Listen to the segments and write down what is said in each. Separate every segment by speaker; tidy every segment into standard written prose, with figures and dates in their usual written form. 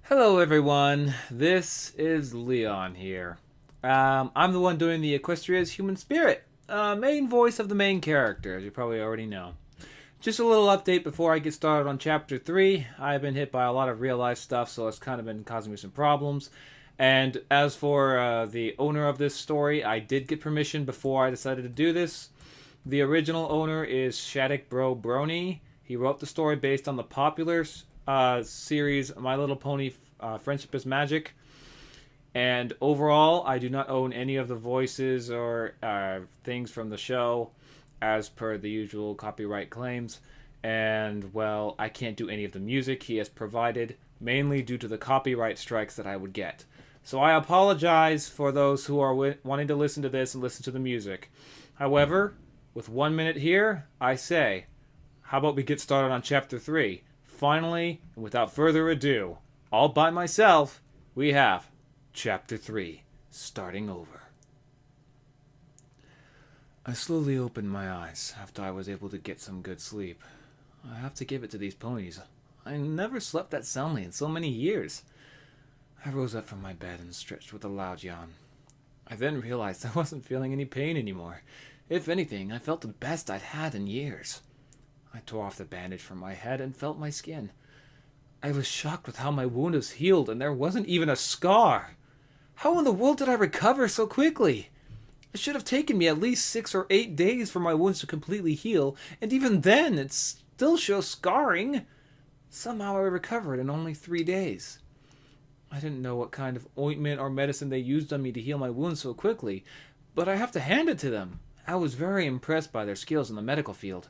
Speaker 1: Hello everyone, this is Leon here. I'm the one doing the Equestria's Human Spirit, main voice of the main character, as you probably already know. Just a little update before I get started on Chapter 3. I've been hit by a lot of real life stuff, so it's kind of been causing me some problems. And as for the owner of this story, I did get permission before I decided to do this. The original owner is Shattuck Bro Brony. He wrote the story based on the popular series My Little Pony Friendship is Magic. And overall, I do not own any of the voices or things from the show as per the usual copyright claims. And, well, I can't do any of the music he has provided, mainly due to the copyright strikes that I would get. So I apologize for those who are wanting to listen to this and listen to the music. However, with 1 minute here, I say, how about we get started on Chapter 3? Finally, and without further ado, all by myself, we have Chapter 3, starting over. I slowly opened my eyes after I was able to get some good sleep. I have to give it to these ponies. I never slept that soundly in so many years. I rose up from my bed and stretched with a loud yawn. I then realized I wasn't feeling any pain anymore. If anything, I felt the best I'd had in years. I tore off the bandage from my head and felt my skin. I was shocked with how my wound was healed, and there wasn't even a scar. How in the world did I recover so quickly? It should have taken me at least 6 or 8 days for my wounds to completely heal, and even then it still shows scarring. Somehow I recovered in only 3 days. I didn't know what kind of ointment or medicine they used on me to heal my wounds so quickly, but I have to hand it to them. I was very impressed by their skills in the medical field.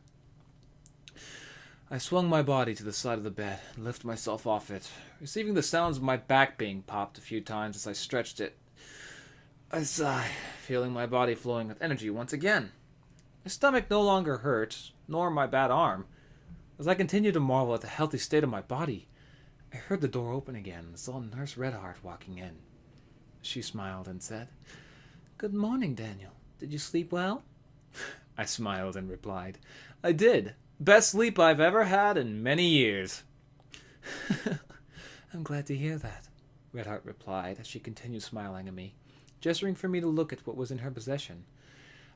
Speaker 1: I swung my body to the side of the bed and lifted myself off it, receiving the sounds of my back being popped a few times as I stretched it. I sighed, feeling my body flowing with energy once again. My stomach no longer hurt, nor my bad arm. As I continued to marvel at the healthy state of my body, I heard the door open again and saw Nurse Redheart walking in. She smiled and said, "Good morning, Daniel. Did you sleep well?" I smiled and replied, "I did. Best sleep I've ever had in many years." "I'm glad to hear that," Redheart replied as she continued smiling at me, gesturing for me to look at what was in her possession.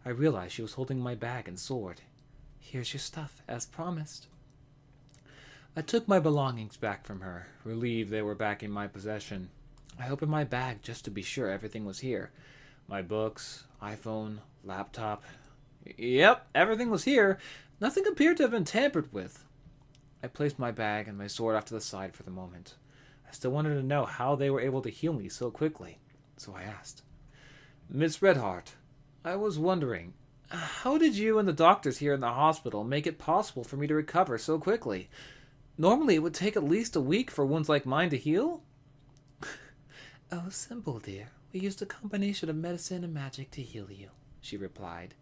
Speaker 1: I realized she was holding my bag and sword. "Here's your stuff, as promised." I took my belongings back from her, relieved they were back in my possession. I opened my bag just to be sure everything was here. My books, iPhone, laptop. Yep, everything was here. Nothing appeared to have been tampered with. I placed my bag and my sword off to the side for the moment. I still wanted to know how they were able to heal me so quickly, so I asked, "Miss Redheart, I was wondering, how did you and the doctors here in the hospital make it possible for me to recover so quickly? Normally it would take at least a week for wounds like mine to heal." "Oh, simple, dear. We used a combination of medicine and magic to heal you," she replied.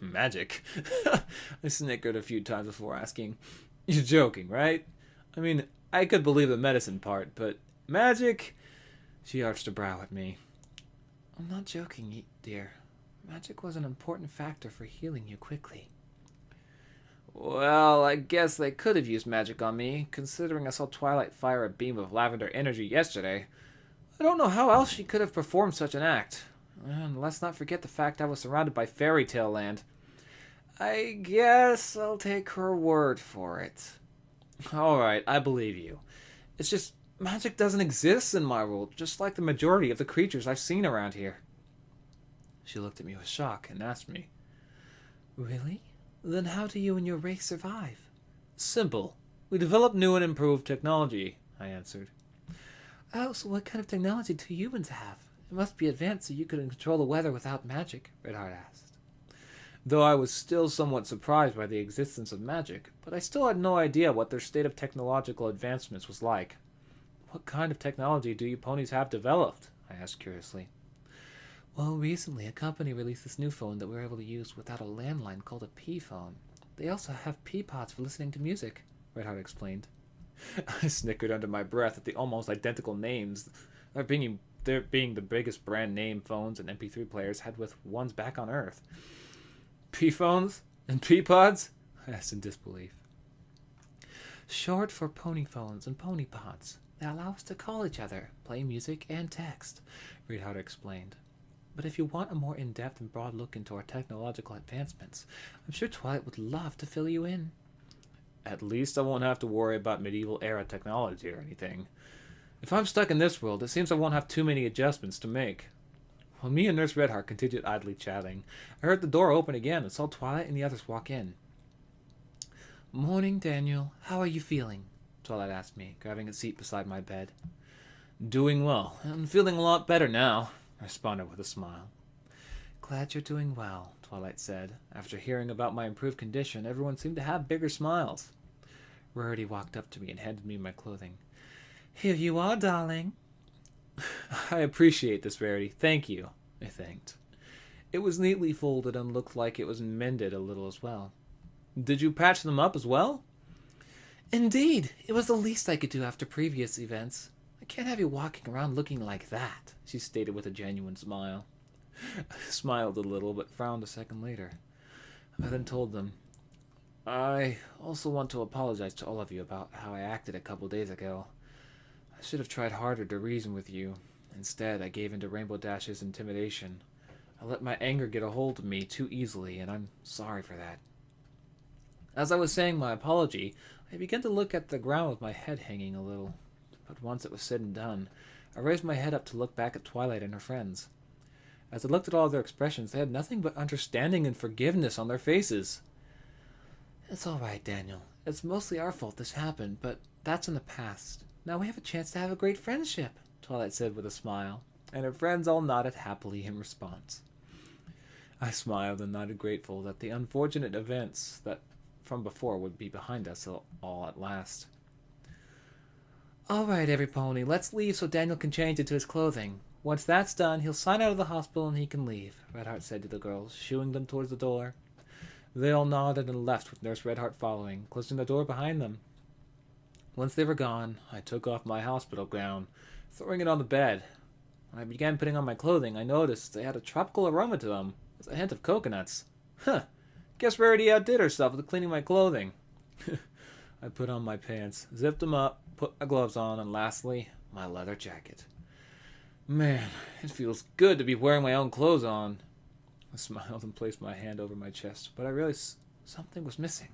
Speaker 1: Magic? I snickered a few times before asking, "You're joking, right? I mean, I could believe the medicine part, but magic?" She arched a brow at me. "I'm not joking, dear. Magic was an important factor for healing you quickly." "Well, I guess they could have used magic on me, considering I saw Twilight fire a beam of lavender energy yesterday. I don't know how else she could have performed such an act. And let's not forget the fact I was surrounded by fairy tale land. I guess I'll take her word for it." "Alright, I believe you. It's just, magic doesn't exist in my world, just like the majority of the creatures I've seen around here." She looked at me with shock and asked me, "Really? Then how do you and your race survive?" "Simple. We develop new and improved technology," I answered. "Oh, so what kind of technology do humans have? It must be advanced so you could control the weather without magic," Redheart asked. Though I was still somewhat surprised by the existence of magic, but I still had no idea what their state of technological advancements was like. "What kind of technology do you ponies have developed?" I asked curiously. "Well, recently a company released this new phone that we were able to use without a landline called a P-phone. They also have P-pods for listening to music," Redheart explained. I snickered under my breath at the almost identical names. There being the biggest brand name phones and MP3 players had with ones back on Earth. "P-phones? And P-pods?" I asked in disbelief. short for pony phones and pony pods. They allow us to call each other, play music, and text, Reedhart explained. But if you want a more in-depth and broad look into our technological advancements, I'm sure Twilight would love to fill you in. At least I won't have to worry about medieval-era technology or anything. If I'm stuck in this world, it seems I won't have too many adjustments to make. While me and Nurse Redheart continued idly chatting, I heard the door open again and saw Twilight and the others walk in. "Morning, Daniel. How are you feeling?" Twilight asked me, grabbing a seat beside my bed. "Doing well. I'm feeling a lot better now," I responded with a smile. "Glad you're doing well," Twilight said. After hearing about my improved condition, everyone seemed to have bigger smiles. Rarity walked up to me and handed me my clothing. "Here you are, darling." "I appreciate this, Rarity. Thank you," I thanked. It was neatly folded and looked like it was mended a little as well. "Did you patch them up as well?" "Indeed. It was the least I could do after previous events. I can't have you walking around looking like that," she stated with a genuine smile. I smiled a little, but frowned a second later. I then told them, "I also want to apologize to all of you about how I acted a couple days ago. I should have tried harder to reason with you. Instead, I gave in to Rainbow Dash's intimidation. I let my anger get a hold of me too easily, and I'm sorry for that." As I was saying my apology, I began to look at the ground with my head hanging a little. But once it was said and done, I raised my head up to look back at Twilight and her friends. As I looked at all their expressions, they had nothing but understanding and forgiveness on their faces. "It's all right, Daniel. It's mostly our fault this happened, but that's in the past. Now we have a chance to have a great friendship," Twilight said with a smile, and her friends all nodded happily in response. I smiled and nodded grateful that the unfortunate events that from before would be behind us all at last. "All right, every pony, let's leave so Daniel can change into his clothing. Once that's done, he'll sign out of the hospital and he can leave," Redheart said to the girls, shooing them towards the door. They all nodded and left with Nurse Redheart following, closing the door behind them. Once they were gone, I took off my hospital gown, throwing it on the bed. When I began putting on my clothing, I noticed they had a tropical aroma to them, with a hint of coconuts. Huh! Guess Rarity outdid herself with cleaning my clothing. I put on my pants, zipped them up, put my gloves on, and lastly, my leather jacket. Man, it feels good to be wearing my own clothes on. I smiled and placed my hand over my chest, but I realized something was missing.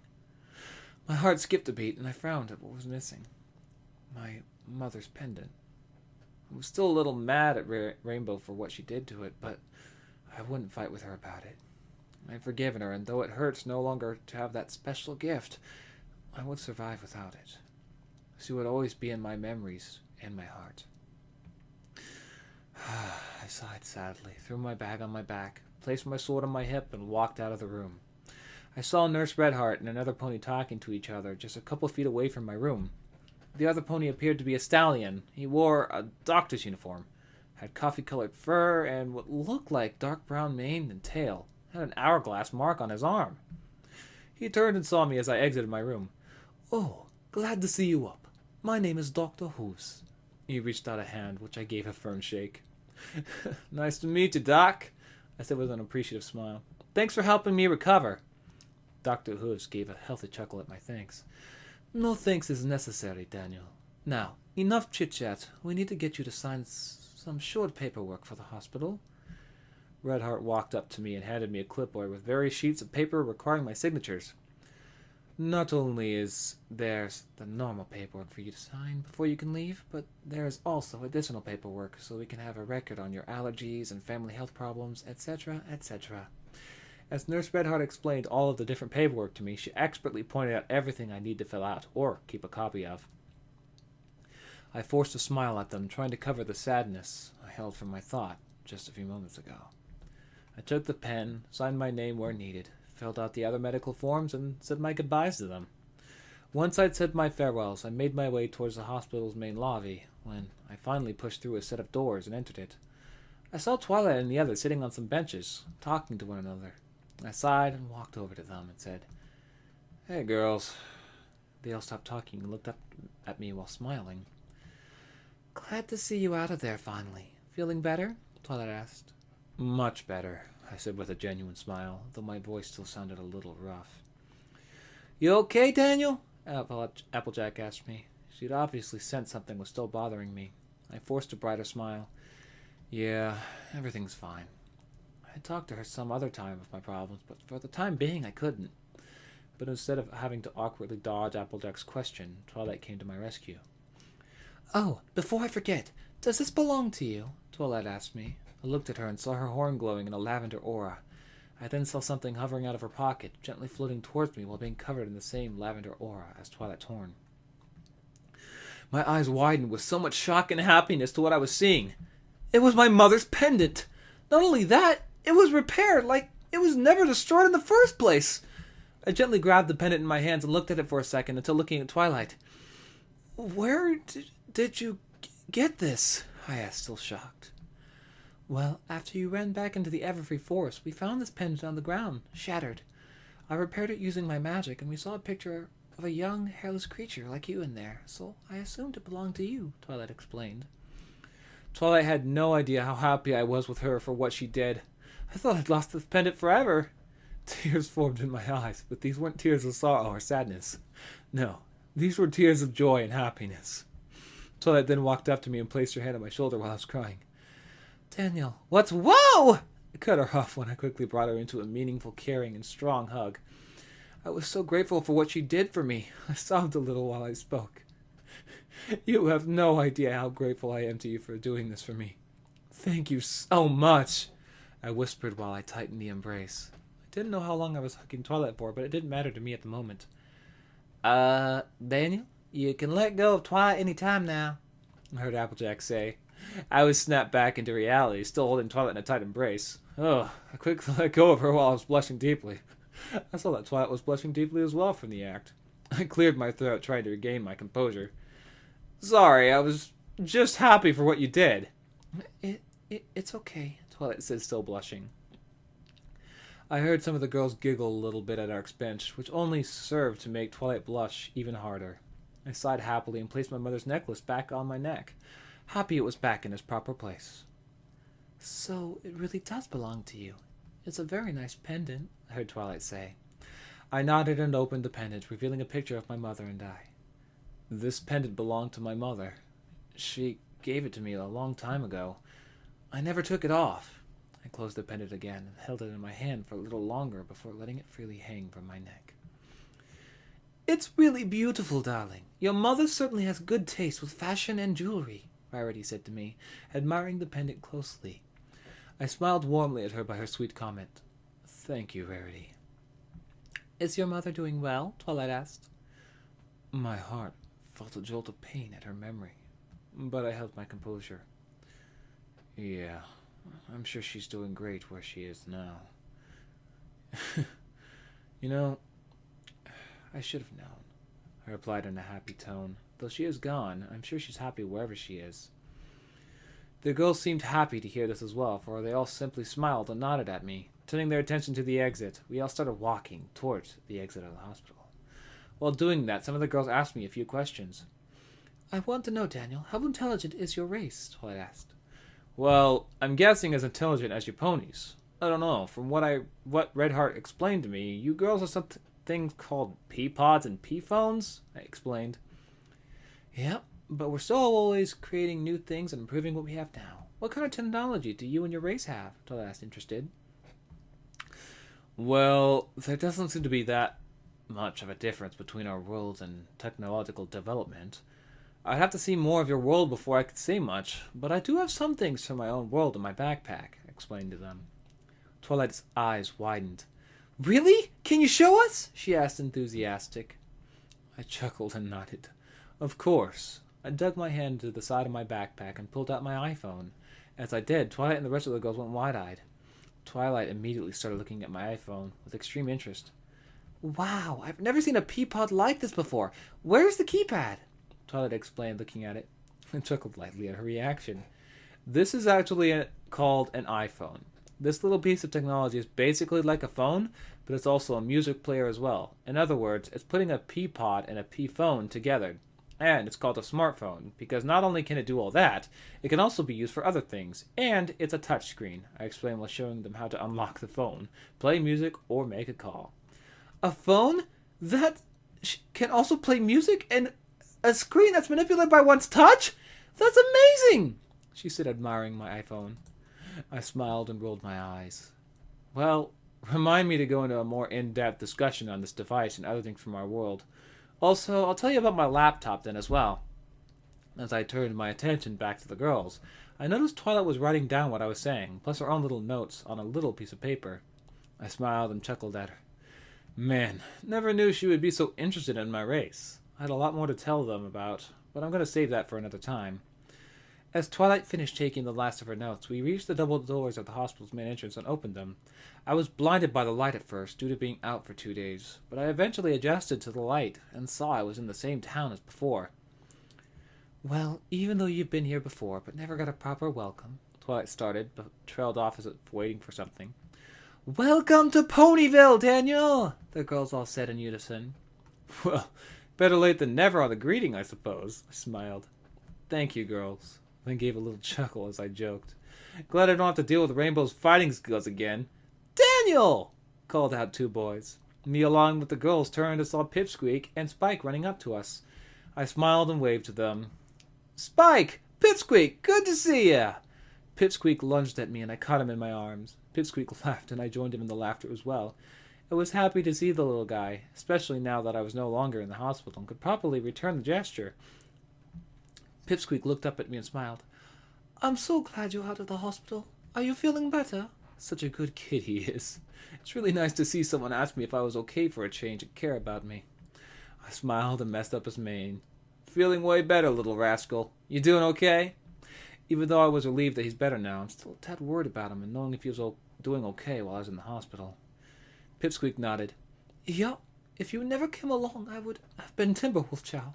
Speaker 1: My heart skipped a beat, and I frowned at what was missing. My mother's pendant. I was still a little mad at Rainbow for what she did to it, but I wouldn't fight with her about it. I'd forgiven her, and though it hurts no longer to have that special gift, I would survive without it. She would always be in my memories and my heart. I sighed sadly, threw my bag on my back, placed my sword on my hip, and walked out of the room. I saw Nurse Redheart and another pony talking to each other just a couple feet away from my room. The other pony appeared to be a stallion. He wore a doctor's uniform, had coffee-colored fur, and what looked like dark brown mane and tail, had an hourglass mark on his arm. He turned and saw me as I exited my room. "Oh, glad to see you up. My name is Dr. Hoos." He reached out a hand, which I gave a firm shake. "Nice to meet you, Doc," I said with an appreciative smile. "Thanks for helping me recover." Dr. Hooves gave a healthy chuckle at my thanks. "No thanks is necessary, Daniel. Now, enough chit-chat. We need to get you to sign some short paperwork for the hospital." Redheart walked up to me and handed me a clipboard with various sheets of paper requiring my signatures. "Not only is there the normal paperwork for you to sign before you can leave, but there is also additional paperwork so we can have a record on your allergies and family health problems, etc., etc." As Nurse Redheart explained all of the different paperwork to me, she expertly pointed out everything I need to fill out or keep a copy of. I forced a smile at them, trying to cover the sadness I held from my thought just a few moments ago. I took the pen, signed my name where needed, filled out the other medical forms, and said my goodbyes to them. Once I'd said my farewells, I made my way towards the hospital's main lobby, when I finally pushed through a set of doors and entered it. I saw Twilight and the others sitting on some benches, talking to one another. I sighed and walked over to them and said, "Hey, girls." They all stopped talking and looked up at me while smiling. "Glad to see you out of there finally. Feeling better?" Twilight asked. "Much better," I said with a genuine smile, though my voice still sounded a little rough. "You okay, Daniel?" Applejack asked me. She'd obviously sensed something was still bothering me. I forced a brighter smile. Yeah, everything's fine. I'd talk to her some other time of my problems, but for the time being I couldn't. But instead of having to awkwardly dodge Applejack's question, Twilight came to my rescue. Oh, before I forget, does this belong to you? Twilight asked me. I looked at her and saw her horn glowing in a lavender aura. I then saw something hovering out of her pocket, gently floating towards me while being covered in the same lavender aura as Twilight's horn. My eyes widened with so much shock and happiness to what I was seeing. It was my mother's pendant! Not only that, it was repaired, like it was never destroyed in the first place! I gently grabbed the pendant in my hands and looked at it for a second until looking at Twilight. Where did you get this? I asked, still shocked. Well, after you ran back into the Everfree Forest, we found this pendant on the ground, shattered. I repaired it using my magic, and we saw a picture of a young, hairless creature like you in there, so I assumed it belonged to you, Twilight explained. Twilight had no idea how happy I was with her for what she did. I thought I'd lost this pendant forever. Tears formed in my eyes, but these weren't tears of sorrow or sadness. No, these were tears of joy and happiness. Twilight then walked up to me and placed her hand on my shoulder while I was crying. Daniel, what's... Whoa! I cut her off when I quickly brought her into a meaningful, caring, and strong hug. I was so grateful for what she did for me. I sobbed a little while I spoke. You have no idea how grateful I am to you for doing this for me. Thank you so much, I whispered while I tightened the embrace. I didn't know how long I was hugging Twilight for, but it didn't matter to me at the moment. Daniel, you can let go of Twilight any time now, I heard Applejack say. I was snapped back into reality, still holding Twilight in a tight embrace. I quickly let go of her while I was blushing deeply. I saw that Twilight was blushing deeply as well from the act. I cleared my throat, trying to regain my composure. Sorry, I was just happy for what you did. It's okay, Twilight said, still blushing. I heard some of the girls giggle a little bit at our expense, which only served to make Twilight blush even harder. I sighed happily and placed my mother's necklace back on my neck, happy it was back in its proper place. So, it really does belong to you. It's a very nice pendant, I heard Twilight say. I nodded and opened the pendant, revealing a picture of my mother and I. This pendant belonged to my mother. She gave it to me a long time ago. I never took it off. I closed the pendant again and held it in my hand for a little longer before letting it freely hang from my neck. It's really beautiful, darling. Your mother certainly has good taste with fashion and jewelry, Rarity said to me, admiring the pendant closely. I smiled warmly at her by her sweet comment. Thank you, Rarity. Is your mother doing well? Twilight asked. My heart felt a jolt of pain at her memory, but I held my composure. Yeah, I'm sure she's doing great where she is now. You know, I should have known, I replied in a happy tone. Though she is gone, I'm sure she's happy wherever she is. The girls seemed happy to hear this as well, for they all simply smiled and nodded at me. Turning their attention to the exit, we all started walking towards the exit of the hospital. While doing that, some of the girls asked me a few questions. I want to know, Daniel, how intelligent is your race? Twilight asked. Well, I'm guessing as intelligent as your ponies. I don't know. From what Redheart explained to me, you girls are something called P-pods and P-phones, I explained. Yep, but we're still always creating new things and improving what we have now. What kind of technology do you and your race have? Twilight asked, interested. Well, there doesn't seem to be that much of a difference between our worlds and technological development. I'd have to see more of your world before I could say much, but I do have some things from my own world in my backpack, I explained to them. Twilight's eyes widened. Really? Can you show us? She asked, enthusiastic. I chuckled and nodded. Of course. I dug my hand into the side of my backpack and pulled out my iPhone. As I did, Twilight and the rest of the girls went wide-eyed. Twilight immediately started looking at my iPhone with extreme interest. Wow, I've never seen a P-pod like this before. Where's the keypad? Twilight explained, looking at it. I chuckled lightly at her reaction. This is actually called an iPhone. This little piece of technology is basically like a phone, but it's also a music player as well. In other words, it's putting a P-pod and a P-phone together. And it's called a smartphone, because not only can it do all that, it can also be used for other things. And it's a touchscreen, I explained while showing them how to unlock the phone, play music, or make a call. A phone? She can also play music and a screen that's manipulated by one's touch? That's amazing! She said, admiring my iPhone. I smiled and rolled my eyes. Well, remind me to go into a more in-depth discussion on this device and other things from our world. Also, I'll tell you about my laptop then as well. As I turned my attention back to the girls, I noticed Twilight was writing down what I was saying, plus her own little notes on a little piece of paper. I smiled and chuckled at her. Man, never knew she would be so interested in my race. I had a lot more to tell them about, but I'm going to save that for another time. As Twilight finished taking the last of her notes, we reached the double doors of the hospital's main entrance and opened them. I was blinded by the light at first, due to being out for 2 days, but I eventually adjusted to the light and saw I was in the same town as before. Well, even though you've been here before, but never got a proper welcome, Twilight started, but trailed off as if waiting for something. Welcome to Ponyville, Daniel! The girls all said in unison. Well, better late than never on the greeting, I suppose, I smiled. Thank you, girls. Then gave a little chuckle as I joked. Glad I don't have to deal with Rainbow's fighting skills again. Daniel! Called out 2 boys. Me along with the girls turned and saw Pipsqueak and Spike running up to us. I smiled and waved to them. Spike! Pipsqueak! Good to see ya! Pipsqueak lunged at me and I caught him in my arms. Pipsqueak laughed and I joined him in the laughter as well. I was happy to see the little guy, especially now that I was no longer in the hospital and could properly return the gesture. Pipsqueak looked up at me and smiled. I'm so glad you're out of the hospital. Are you feeling better? Such a good kid he is. It's really nice to see someone ask me if I was okay for a change and care about me. I smiled and messed up his mane. Feeling way better, little rascal. You doing okay? Even though I was relieved that he's better now, I'm still a tad worried about him and knowing if he was doing okay while I was in the hospital. Pipsqueak nodded. Yeah, if you never came along, I would have been Timberwolf Chow.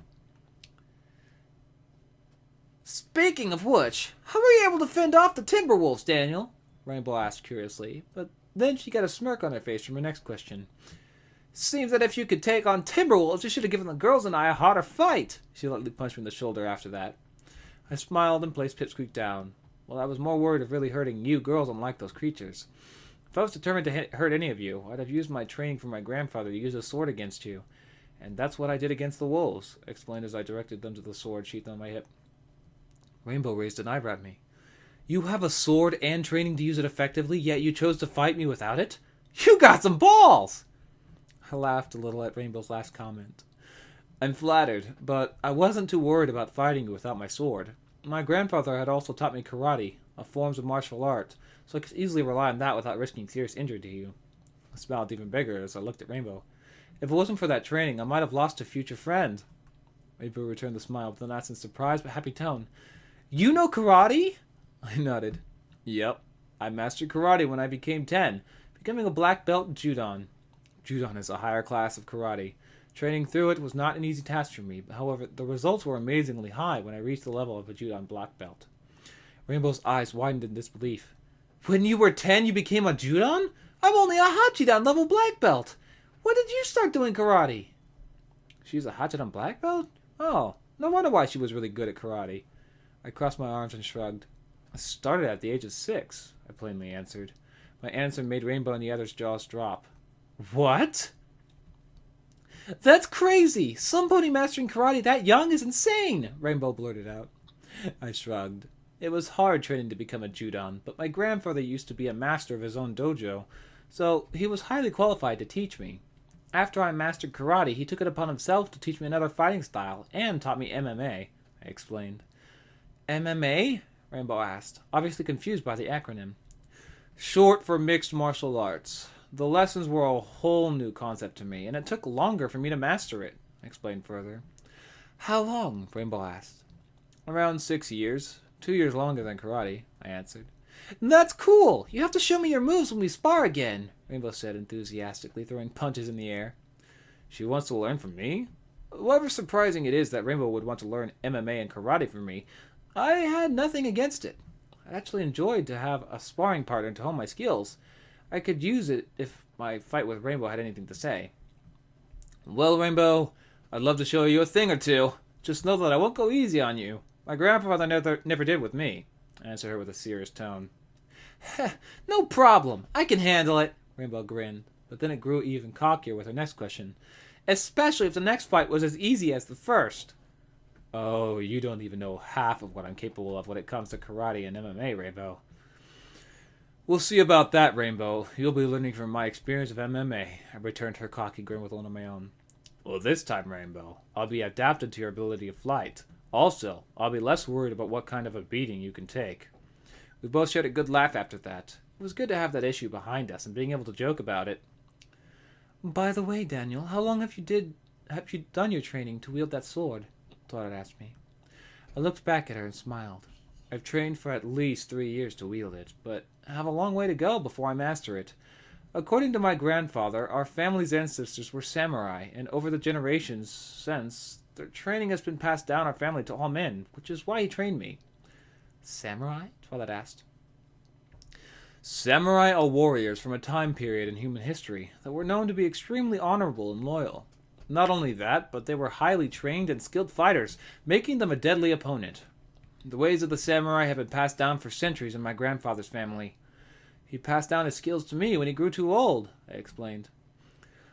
Speaker 1: Speaking of which, how were you able to fend off the Timberwolves, Daniel? Rainbow asked curiously, but then she got a smirk on her face from her next question. Seems that if you could take on Timberwolves, you should have given the girls and I a harder fight. She lightly punched me in the shoulder after that. I smiled and placed Pipsqueak down. Well, I was more worried of really hurting you girls unlike those creatures. If I was determined to hurt any of you, I'd have used my training from my grandfather to use a sword against you. And that's what I did against the wolves, I explained as I directed them to the sword sheath on my hip. Rainbow raised an eyebrow at me. You have a sword and training to use it effectively, yet you chose to fight me without it? You got some balls! I laughed a little at Rainbow's last comment. I'm flattered, but I wasn't too worried about fighting you without my sword. My grandfather had also taught me karate, a form of martial art, so I could easily rely on that without risking serious injury to you. I smiled even bigger as I looked at Rainbow. If it wasn't for that training, I might have lost a future friend. Rainbow returned the smile with an accent surprised but happy tone. You know karate? I nodded. Yep. I mastered karate when I became 10, becoming a black belt in Judon. Judon is a higher class of karate. Training through it was not an easy task for me, however, the results were amazingly high when I reached the level of a Judon black belt. Rainbow's eyes widened in disbelief. When you were 10, you became a Judon? I'm only a Hachidan level black belt. When did you start doing karate? She's a Hachidan black belt? Oh, no wonder why she was really good at karate. I crossed my arms and shrugged. I started at the age of 6, I plainly answered. My answer made Rainbow and the others' jaws drop. What? That's crazy! Somebody mastering karate that young is insane! Rainbow blurted out. I shrugged. It was hard training to become a Judon, but my grandfather used to be a master of his own dojo, so he was highly qualified to teach me. After I mastered karate, he took it upon himself to teach me another fighting style, and taught me MMA, I explained. MMA? Rainbow asked, obviously confused by the acronym. Short for mixed martial arts. The lessons were a whole new concept to me, and it took longer for me to master it, I explained further. How long? Rainbow asked. Around 6 years. 2 years longer than karate, I answered. That's cool! You have to show me your moves when we spar again, Rainbow said enthusiastically, throwing punches in the air. She wants to learn from me? However surprising it is that Rainbow would want to learn MMA and karate from me, I had nothing against it. I actually enjoyed to have a sparring partner to hone my skills. I could use it if my fight with Rainbow had anything to say. Well, Rainbow, I'd love to show you a thing or two. Just know that I won't go easy on you. My grandfather never did with me, I answered her with a serious tone. No problem. I can handle it, Rainbow grinned, but then it grew even cockier with her next question. especially if the next fight was as easy as the first. Oh, you don't even know half of what I'm capable of when it comes to karate and MMA, Rainbow. We'll see about that, Rainbow. You'll be learning from my experience of MMA. I returned her cocky grin with one of my own. Well, this time, Rainbow, I'll be adapted to your ability of flight. Also, I'll be less worried about what kind of a beating you can take. We both shared a good laugh after that. It was good to have that issue behind us and being able to joke about it. By the way, Daniel, how long have you done your training to wield that sword? Twilight asked me. I looked back at her and smiled. I've trained for at least 3 years to wield it, but I have a long way to go before I master it. According to my grandfather, our family's ancestors were samurai, and over the generations since, their training has been passed down our family to all men, which is why he trained me. Samurai? Twilight asked. Samurai are warriors from a time period in human history that were known to be extremely honorable and loyal. Not only that, but they were highly trained and skilled fighters, making them a deadly opponent. The ways of the samurai have been passed down for centuries in my grandfather's family. He passed down his skills to me when he grew too old, I explained.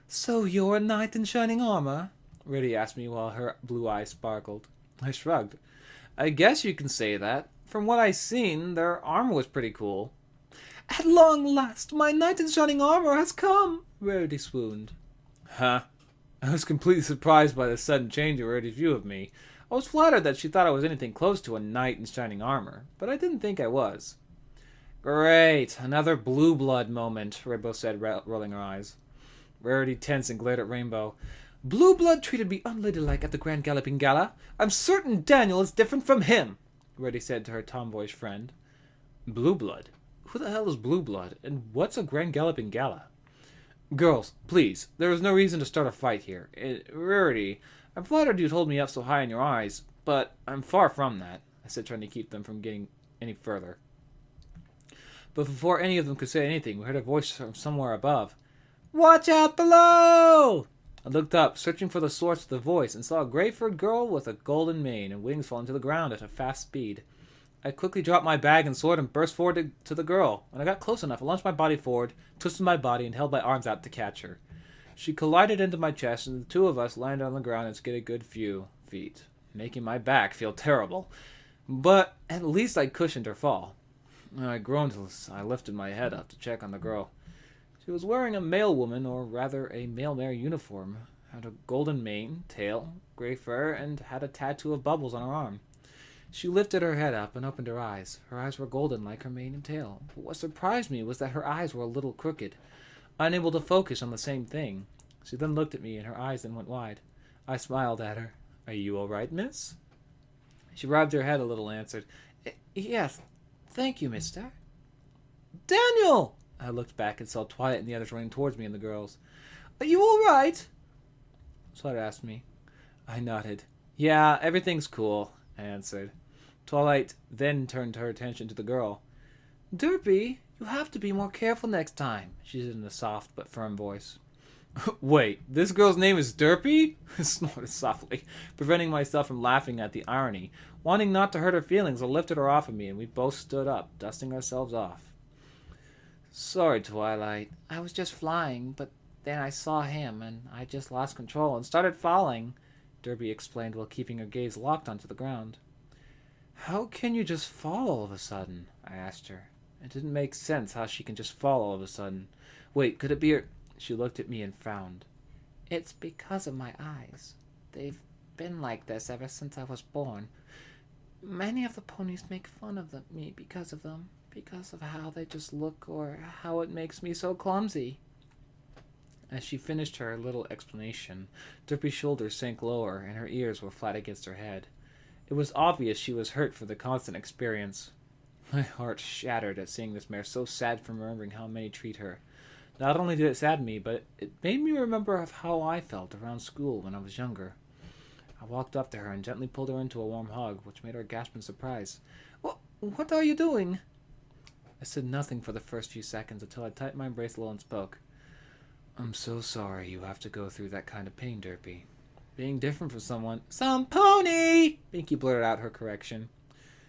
Speaker 1: So you're a knight in shining armor? Reddy asked me while her blue eyes sparkled. I shrugged. I guess you can say that. From what I seen, their armor was pretty cool. At long last, my knight in shining armor has come, Rarity swooned. Huh? I was completely surprised by the sudden change in Rarity's view of me. I was flattered that she thought I was anything close to a knight in shining armor, but I didn't think I was. Great, another blue blood moment, Rainbow said, rolling her eyes. Rarity tensed and glared at Rainbow. Blue blood treated me unladylike at the Grand Galloping Gala. I'm certain Daniel is different from him, Rarity said to her tomboyish friend. Blue blood? Who the hell is blue blood, and what's a Grand Galloping Gala? Girls, please, there is no reason to start a fight here. Rarity, I'm flattered you hold me up so high in your eyes, but I'm far from that, I said, trying to keep them from getting any further. But before any of them could say anything, we heard a voice from somewhere above. Watch out below! I looked up, searching for the source of the voice, and saw a gray-furred girl with a golden mane and wings falling to the ground at a fast speed. I quickly dropped my bag and sword and burst forward to the girl. When I got close enough, I launched my body forward, twisted my body, and held my arms out to catch her. She collided into my chest, and the two of us landed on the ground and skidded a good few feet, making my back feel terrible. But at least I cushioned her fall. I groaned as I lifted my head up to check on the girl. She was wearing a male woman, or rather a male mare uniform, had a golden mane, tail, gray fur, and had a tattoo of bubbles on her arm. She lifted her head up and opened her eyes. Her eyes were golden like her mane and tail. But what surprised me was that her eyes were a little crooked, unable to focus on the same thing. She then looked at me, and her eyes then went wide. I smiled at her. Are you all right, miss? She rubbed her head a little and answered, Yes, thank you, mister. Daniel! I looked back and saw Twilight and the others running towards me and the girls. Are you all right? Twilight asked me. I nodded. Yeah, everything's cool, I answered. Twilight then turned her attention to the girl. Derpy, you have to be more careful next time, she said in a soft but firm voice. Wait, this girl's name is Derpy? I snorted softly, preventing myself from laughing at the irony. Wanting not to hurt her feelings, I lifted her off of me, and we both stood up, dusting ourselves off. Sorry, Twilight. I was just flying, but then I saw him, and I just lost control and started falling, Derpy explained while keeping her gaze locked onto the ground. How can you just fall all of a sudden? I asked her. It didn't make sense how she can just fall all of a sudden. Wait, could it be her... She looked at me and frowned. It's because of my eyes. They've been like this ever since I was born. Many of the ponies make fun of me because of them, because of how they just look or how it makes me so clumsy. As she finished her little explanation, Derpy's shoulders sank lower and her ears were flat against her head. It was obvious she was hurt for the constant experience. My heart shattered at seeing this mare so sad from remembering how many treat her. Not only did it sadden me, but it made me remember of how I felt around school when I was younger. I walked up to her and gently pulled her into a warm hug, which made her gasp in surprise. What are you doing? I said nothing for the first few seconds until I tightened my embrace a little and spoke. I'm so sorry you have to go through that kind of pain, Derpy. Being different from someone... Some pony! Pinky blurted out her correction.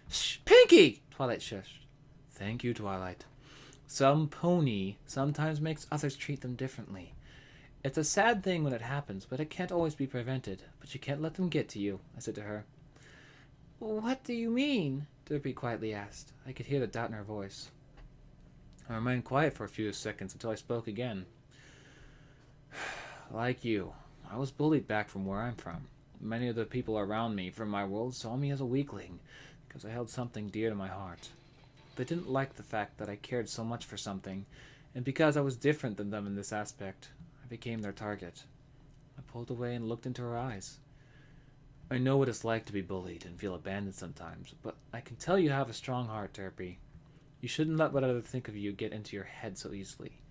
Speaker 1: Shh, Pinky! Twilight shushed. Thank you, Twilight. Some pony sometimes makes others treat them differently. It's a sad thing when it happens, but it can't always be prevented. But you can't let them get to you, I said to her. What do you mean? Derpy quietly asked. I could hear the doubt in her voice. I remained quiet for a few seconds until I spoke again. Like you, I was bullied back from where I'm from. Many of the people around me from my world saw me as a weakling because I held something dear to my heart. They didn't like the fact that I cared so much for something, and because I was different than them in this aspect, I became their target. I pulled away and looked into her eyes. I know what it's like to be bullied and feel abandoned sometimes, but I can tell you have a strong heart, Derpy. You shouldn't let what others think of you get into your head so easily.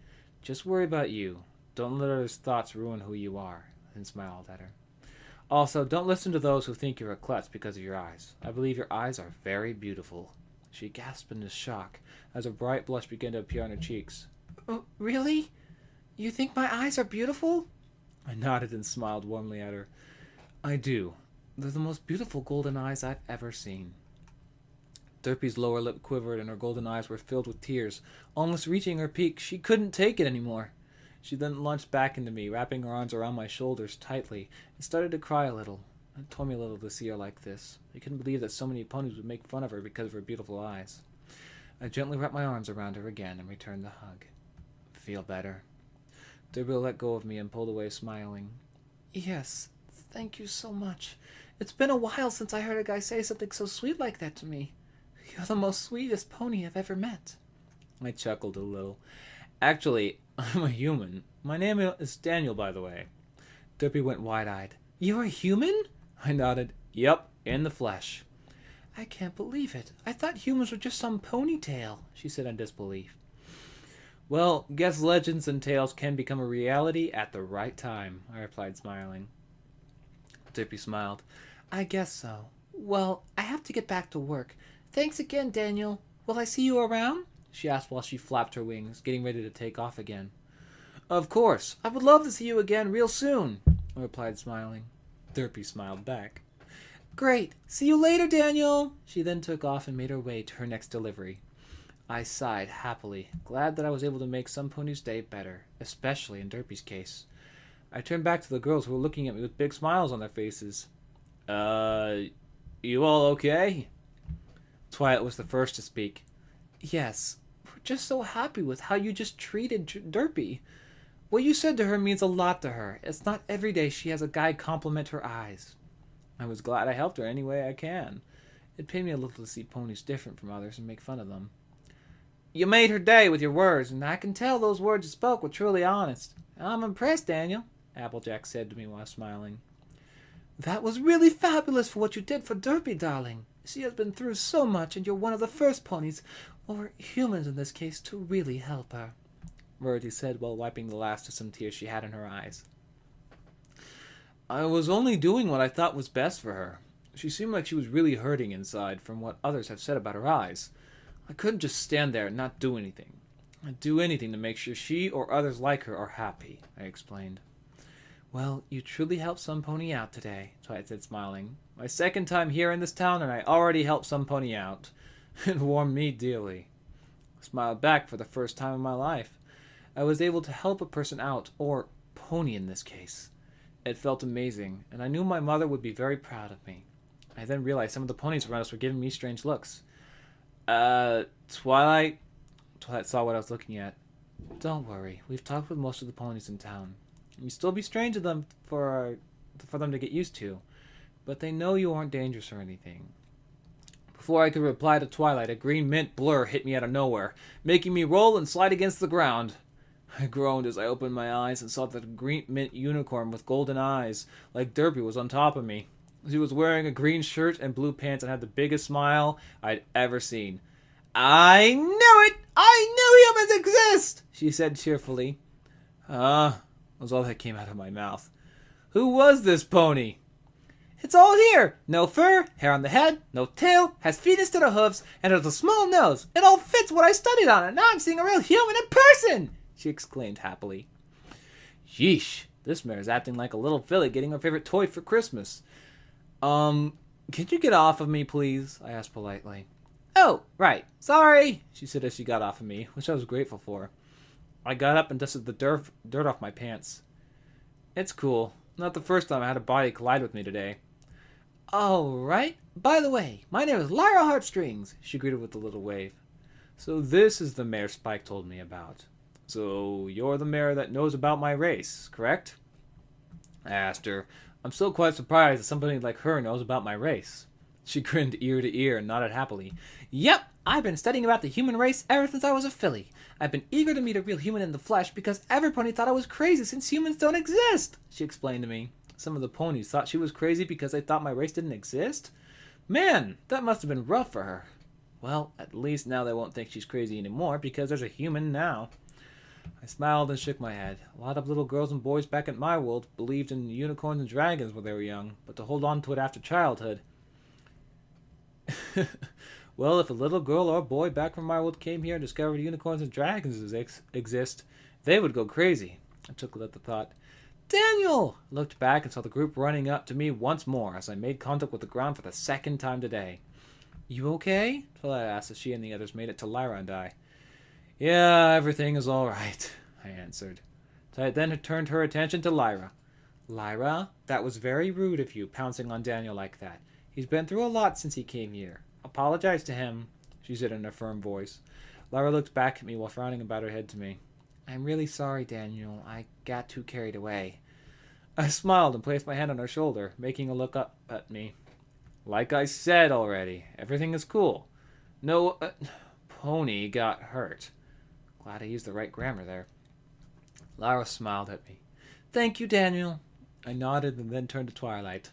Speaker 1: Just worry about you. Don't let others' thoughts ruin who you are, and smiled at her. Also, don't listen to those who think you're a klutz because of your eyes. I believe your eyes are very beautiful. She gasped in shock, as a bright blush began to appear on her cheeks. Oh, really? You think my eyes are beautiful? I nodded and smiled warmly at her. I do. They're the most beautiful golden eyes I've ever seen. Derpy's lower lip quivered and her golden eyes were filled with tears. Almost reaching her peak, she couldn't take it anymore. She then launched back into me, wrapping her arms around my shoulders tightly, and started to cry a little. It tore me a little to see her like this. I couldn't believe that so many ponies would make fun of her because of her beautiful eyes. I gently wrapped my arms around her again and returned the hug. Feel better? Derby let go of me and pulled away, smiling. Yes, thank you so much. It's been a while since I heard a guy say something so sweet like that to me. You're the most sweetest pony I've ever met. I chuckled a little. Actually, I'm a human. My name is Daniel, by the way. Derpy went wide-eyed. You're a human? I nodded. Yep, in the flesh. I can't believe it. I thought humans were just some ponytail, she said in disbelief. Well, guess legends and tales can become a reality at the right time, I replied, smiling. Derpy smiled. I guess so. Well, I have to get back to work. Thanks again, Daniel. Will I see you around? She asked while she flapped her wings, getting ready to take off again. Of course. I would love to see you again real soon, I replied, smiling. Derpy smiled back. Great. See you later, Daniel. She then took off and made her way to her next delivery. I sighed happily, glad that I was able to make some pony's day better, especially in Derpy's case. I turned back to the girls who were looking at me with big smiles on their faces. You all okay? Twilight was the first to speak. Yes, we're just so happy with how you just treated Derpy. What you said to her means a lot to her. It's not every day she has a guy compliment her eyes. I was glad I helped her any way I can. It pained me a little to see ponies different from others and make fun of them. You made her day with your words, and I can tell those words you spoke were truly honest. I'm impressed, Daniel, Applejack said to me while smiling. That was really fabulous for what you did for Derpy, darling. She has been through so much, and you're one of the first ponies, or humans in this case, to really help her, Rarity said while wiping the last of some tears she had in her eyes. I was only doing what I thought was best for her. She seemed like she was really hurting inside from what others have said about her eyes. I couldn't just stand there and not do anything. I'd do anything to make sure she or others like her are happy, I explained. Well, you truly helped some pony out today, Twilight said, smiling. My second time here in this town, and I already helped some pony out. It warmed me dearly. I smiled back for the first time in my life. I was able to help a person out, or pony in this case. It felt amazing, and I knew my mother would be very proud of me. I then realized some of the ponies around us were giving me strange looks. Twilight? Twilight saw what I was looking at. Don't worry, we've talked with most of the ponies in town. You still be strange to them for them to get used to, but they know you aren't dangerous or anything. Before I could reply to Twilight, a green mint blur hit me out of nowhere, making me roll and slide against the ground. I groaned as I opened my eyes and saw that a green mint unicorn with golden eyes, like Derpy, was on top of me. She was wearing a green shirt and blue pants and had the biggest smile I'd ever seen. I knew it! I knew humans exist! She said cheerfully. Was all that came out of my mouth. Who was this pony? It's all here. No fur, hair on the head, no tail, has feet instead of hooves, and has a small nose. It all fits what I studied on, and now I'm seeing a real human in person, she exclaimed happily. Yeesh, this mare's acting like a little filly getting her favorite toy for Christmas. Can you get off of me, please? I asked politely. Oh, right. Sorry, she said as she got off of me, which I was grateful for. I got up and dusted the dirt off my pants. It's cool. Not the first time I had a body collide with me today.
Speaker 2: All right. By the way, my name is Lyra Heartstrings, she greeted with a little wave.
Speaker 1: So this is the mayor Spike told me about. So you're the mayor that knows about my race, correct? I asked her. I'm still quite surprised that somebody like her knows about my race. She grinned ear to ear and nodded happily.
Speaker 2: Yep, I've been studying about the human race ever since I was a filly. I've been eager to meet a real human in the flesh because every pony thought I was crazy since humans don't exist, she explained to me.
Speaker 1: Some of the ponies thought she was crazy because they thought my race didn't exist? Man, that must have been rough for her. Well, at least now they won't think she's crazy anymore because there's a human now. I smiled and shook my head. A lot of little girls and boys back in my world believed in unicorns and dragons when they were young, but to hold on to it after childhood. Well, if a little girl or boy back from my world came here and discovered unicorns and dragons exist, they would go crazy. I chuckled at the thought. Daniel! I looked back and saw the group running up to me once more as I made contact with the ground for the second time today. You okay? Twilight asked as she and the others made it to Lyra and I. Yeah, everything is all right, I answered. Twilight then turned her attention to Lyra. Lyra, that was very rude of you, pouncing on Daniel like that. He's been through a lot since he came here. Apologize to him, she said in a firm voice. Lyra looked back at me while frowning and bowed her head to me. I'm really sorry, Daniel. I got too carried away. I smiled and placed my hand on her shoulder, making her look up at me. Like I said already, everything is cool. No pony got hurt. Glad I used the right grammar there. Lyra smiled at me. Thank you, Daniel. I nodded and then turned to Twilight.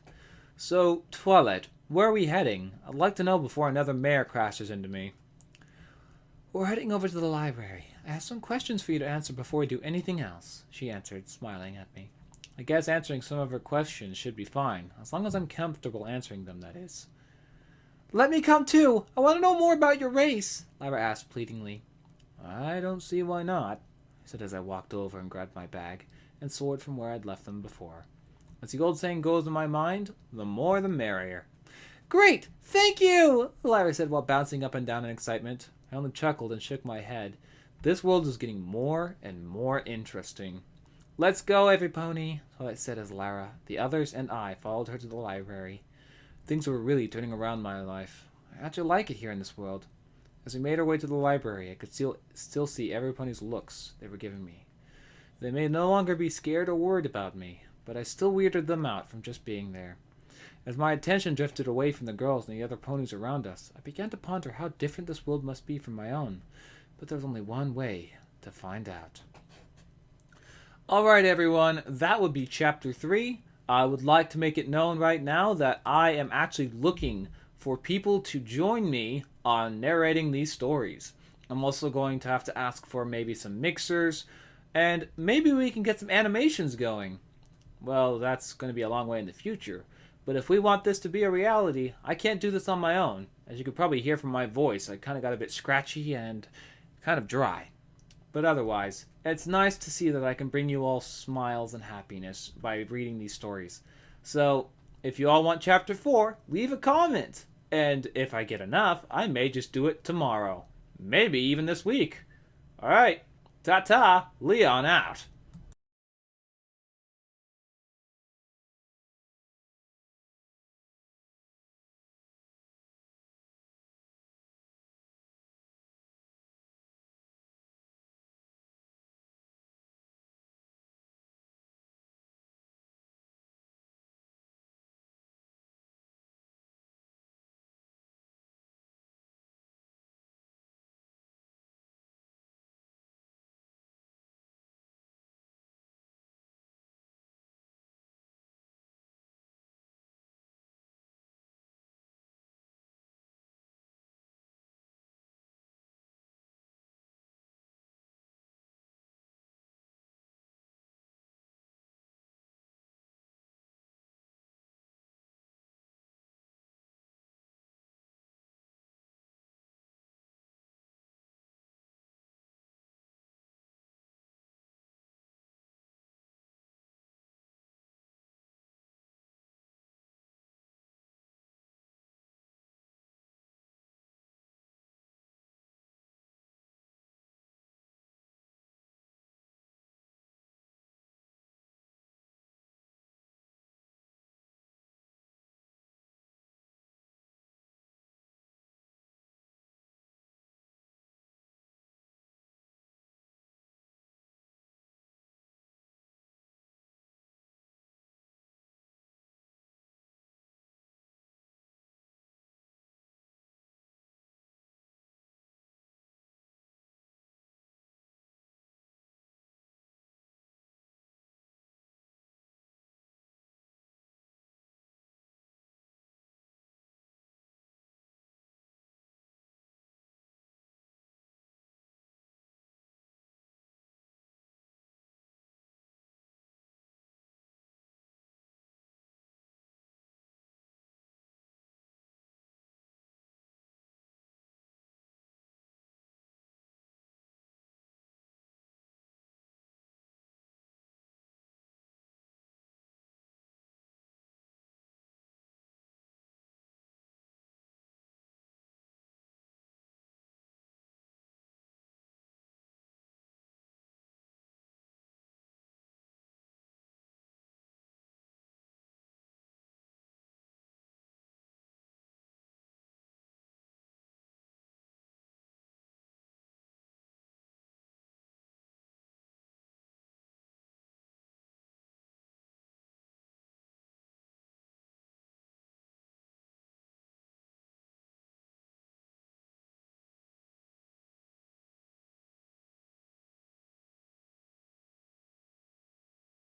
Speaker 1: So, Twilight, where are we heading? I'd like to know before another mayor crashes into me.
Speaker 2: We're heading over to the library. I have some questions for you to answer before we do anything else, she answered, smiling at me.
Speaker 1: I guess answering some of her questions should be fine, as long as I'm comfortable answering them, that is.
Speaker 2: Let me come too. I want to know more about your race, Lyra asked pleadingly.
Speaker 1: I don't see why not, I said as I walked over and grabbed my bag and sword from where I'd left them before. As the old saying goes in my mind, the more the merrier.
Speaker 2: Great! Thank you! Lyra said while bouncing up and down in excitement.
Speaker 1: I only chuckled and shook my head. This world is getting more and more interesting. Let's go, every pony, Twilight said as Lyra, the others, and I followed her to the library. Things were really turning around my life. I actually like it here in this world. As we made our way to the library, I could still see every pony's looks they were giving me. They may no longer be scared or worried about me, but I still weirded them out from just being there. As my attention drifted away from the girls and the other ponies around us, I began to ponder how different this world must be from my own. But there's only one way to find out. Alright everyone, that would be Chapter 3. I would like to make it known right now that I am actually looking for people to join me on narrating these stories. I'm also going to have to ask for maybe some mixers, and maybe we can get some animations going. Well, that's going to be a long way in the future. But if we want this to be a reality, I can't do this on my own. As you could probably hear from my voice, I kind of got a bit scratchy and kind of dry. But otherwise, it's nice to see that I can bring you all smiles and happiness by reading these stories. So, if you all want Chapter 4, leave a comment. And if I get enough, I may just do it tomorrow. Maybe even this week. Alright, ta-ta, Leon out.